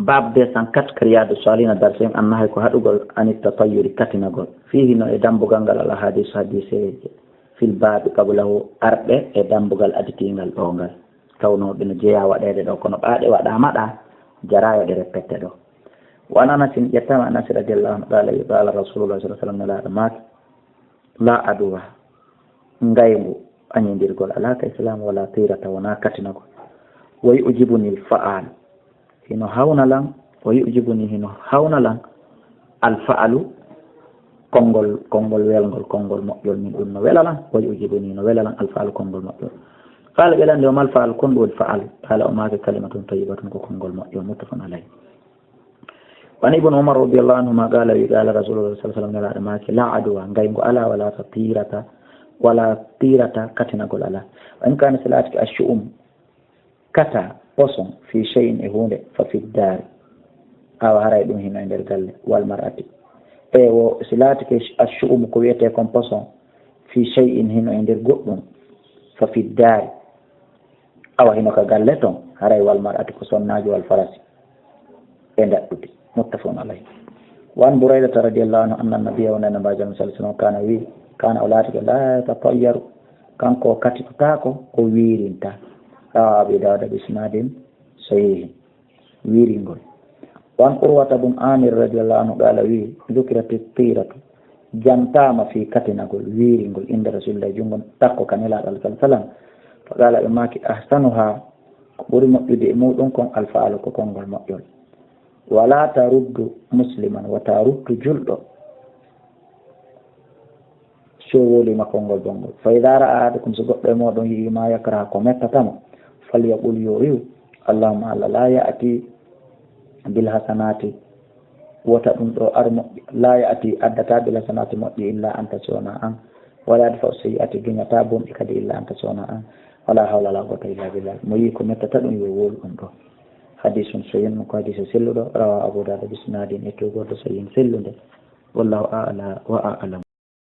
bab 204 riyadu salina darsen annahay ko haɗugol anit tatayyuri katinagol fihi no e dambugal ngal ala hadise fil babi qablahu arɓe e dambugal aditingal ɗo ngal tawnoɓe no jeeya waɗede ɗo kono ɓaaɗe waɗamaɗa jarayoɗe repette ɗo wa an anasin ƴettama anas radiallahu anhu qala rasulullah sallallahu alaihi wasallam nelaɗo maaki la aduwa ngaygu añodirgol ala ka islam wala tirata wona katinagol wa yujibuni l fa'al hino hawnalan wa yujibuni hino hawnalan al fa'alu konngol welngol konngol moƴƴol min ɗum no welalan wa yujibuni no welalan al fa'alu konngol moƴƴol qala ɓelande o mal fa'al kon ɗum fa'al qala o maake kalimatun tayyibatun ko konngol moƴƴol muttafaqun alayh wani ibn umar radiallahu anhuma qala rasulullah sallallahu alaihi wasallam nelaɗo maake la aduwa ngaygo ala wala tirata katinagol ala wa in kana salatiki ashu'um kata poson fi shay'in e hunde fa fi dari awa haray ɗum hino e nder galle wal mar'ati e wo salatiki ashu'um ko wiyete kon poson fi shay'in hino e nder goɗɗum fa fi dari awa hino ka galle ton haray wal mar'ati ko sonnaji wal farasi e daɗɗude muttafaqun alayhi wa an buraydata radiyallahu anhu anna nabiyya wa nabiyyu sallallahu alaihi wasallam kana awlatike la tatayyaru kanko katitotako ko wirinta rawa abi dawuda bi isnadin sahih wiringol wan urwata bun amir radiyallahu anhu qala wi dhukirat at-tiratu jantama fi katinagol wiringol inda rasulullah jungon takko kanela sallallahu alaihi wasallam fa qala maki ahsanuha ko ɓuri moƴƴude e muɗum kon alfa'alu ko konngol moƴƴol wala taruddu musliman wa taruddu julɗo so wolima konngol bongol fa ida ra'a ahadukum so goɗɗo e moɗon yii ma yakraha ko mettatamo falyaqul yo wiw allahumma allah la ya'ti bil hasanati wota ɗum ɗo ar moƴƴi la ya'ti addata bil hasanati moƴƴi illa anta sona an wala adfa sayyi'ati duñata bonɗi kadi illa anta sona an wala hawla wala quwwata illa billah mo yi ko mettata ɗum yo wolu ɗum ɗo hadisun sayin ko hadise selluɗo rawa abu dawud bi isnadin e to goto sayin sellude wallahu a'la wa a'lam.